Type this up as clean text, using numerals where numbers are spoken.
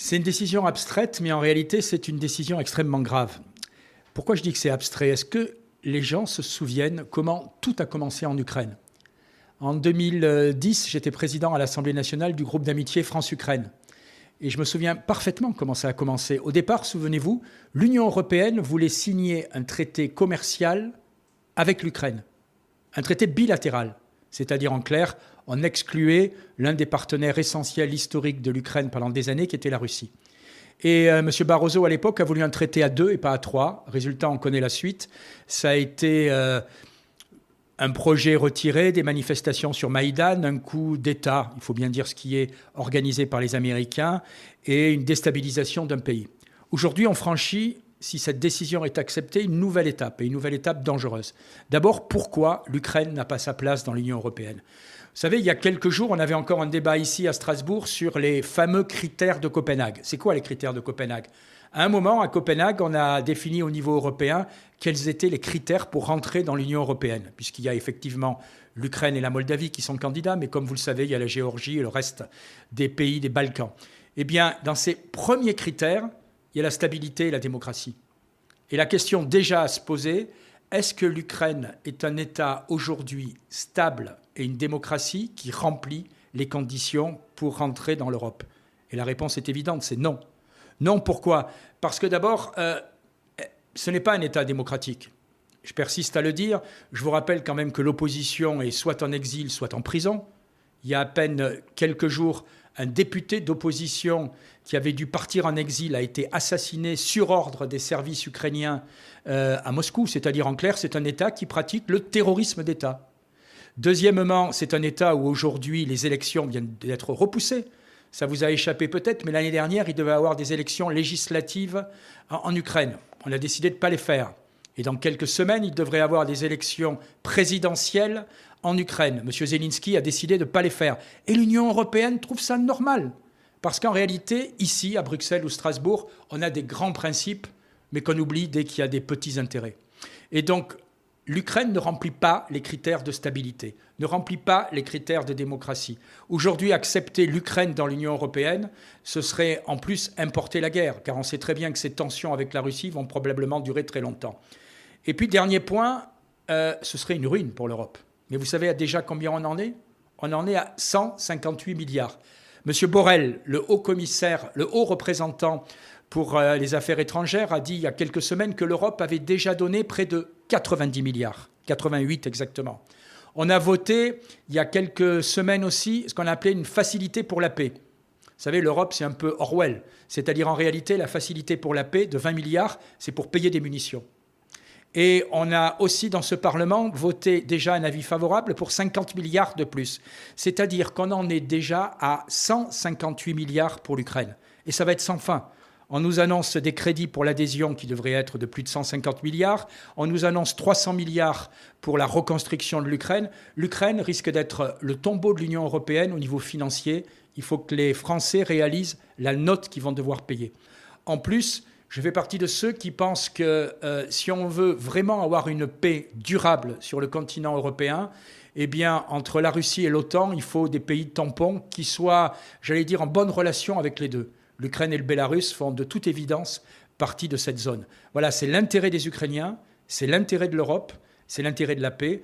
C'est une décision abstraite, mais en réalité, c'est une décision extrêmement grave. Pourquoi je dis que c'est abstrait? Est-ce que les gens se souviennent comment tout a commencé en Ukraine? En 2010, j'étais président à l'Assemblée nationale du groupe d'amitié France-Ukraine. Et je me souviens parfaitement comment ça a commencé. Au départ, souvenez-vous, l'Union européenne voulait signer un traité commercial avec l'Ukraine, un traité bilatéral. C'est-à-dire, en clair, on excluait l'un des partenaires essentiels historiques de l'Ukraine pendant des années, qui était la Russie. Et M. Barroso, à l'époque, a voulu un traité à 2 et pas à 3. Résultat, on connaît la suite. Ça a été un projet retiré, des manifestations sur Maïdan, un coup d'État, il faut bien dire ce qui est organisé par les Américains, et une déstabilisation d'un pays. Aujourd'hui, on franchit, si cette décision est acceptée, une nouvelle étape, et une nouvelle étape dangereuse. D'abord, pourquoi l'Ukraine n'a pas sa place dans l'Union européenne? Vous savez, il y a quelques jours, on avait encore un débat ici à Strasbourg sur les fameux critères de Copenhague. C'est quoi les critères de Copenhague? À un moment, à Copenhague, on a défini au niveau européen quels étaient les critères pour rentrer dans l'Union européenne, puisqu'il y a effectivement l'Ukraine et la Moldavie qui sont candidats, mais comme vous le savez, il y a la Géorgie et le reste des pays des Balkans. Eh bien, dans ces premiers critères, il y a la stabilité et la démocratie. Et la question déjà à se poser, est-ce que l'Ukraine est un État aujourd'hui stable et une démocratie qui remplit les conditions pour rentrer dans l'Europe? Et la réponse est évidente, c'est non. Non, pourquoi? Parce que d'abord, ce n'est pas un État démocratique. Je persiste à le dire. Je vous rappelle quand même que l'opposition est soit en exil, soit en prison. Il y a à peine quelques jours, un député d'opposition qui avait dû partir en exil a été assassiné sur ordre des services ukrainiens à Moscou. C'est-à-dire, en clair, c'est un État qui pratique le terrorisme d'État. Deuxièmement, c'est un État où aujourd'hui les élections viennent d'être repoussées. Ça vous a échappé peut-être, mais l'année dernière, il devait y avoir des élections législatives en Ukraine. On a décidé de ne pas les faire. Et dans quelques semaines, il devrait y avoir des élections présidentielles en Ukraine. M. Zelensky a décidé de ne pas les faire. Et l'Union européenne trouve ça normal. Parce qu'en réalité, ici, à Bruxelles ou Strasbourg, on a des grands principes, mais qu'on oublie dès qu'il y a des petits intérêts. Et donc, l'Ukraine ne remplit pas les critères de stabilité, ne remplit pas les critères de démocratie. Aujourd'hui, accepter l'Ukraine dans l'Union européenne, ce serait en plus importer la guerre, car on sait très bien que ces tensions avec la Russie vont probablement durer très longtemps. Et puis, dernier point, ce serait une ruine pour l'Europe. Mais vous savez déjà combien on en est? On en est à 158 milliards. Monsieur Borrell, le haut commissaire, le haut représentant pour les affaires étrangères, a dit il y a quelques semaines que l'Europe avait déjà donné près de 90 milliards, 88 exactement. On a voté il y a quelques semaines aussi ce qu'on appelait une facilité pour la paix. Vous savez, l'Europe, c'est un peu Orwell. C'est-à-dire, en réalité, la facilité pour la paix de 20 milliards, c'est pour payer des munitions. Et on a aussi, dans ce Parlement, voté déjà un avis favorable pour 50 milliards de plus. C'est-à-dire qu'on en est déjà à 158 milliards pour l'Ukraine. Et ça va être sans fin. On nous annonce des crédits pour l'adhésion qui devraient être de plus de 150 milliards. On nous annonce 300 milliards pour la reconstruction de l'Ukraine. L'Ukraine risque d'être le tombeau de l'Union européenne au niveau financier. Il faut que les Français réalisent la note qu'ils vont devoir payer. En plus, je fais partie de ceux qui pensent que si on veut vraiment avoir une paix durable sur le continent européen, eh bien, entre la Russie et l'OTAN, il faut des pays tampons qui soient, j'allais dire, en bonne relation avec les deux. L'Ukraine et le Bélarus font de toute évidence partie de cette zone. Voilà, c'est l'intérêt des Ukrainiens, c'est l'intérêt de l'Europe, c'est l'intérêt de la paix.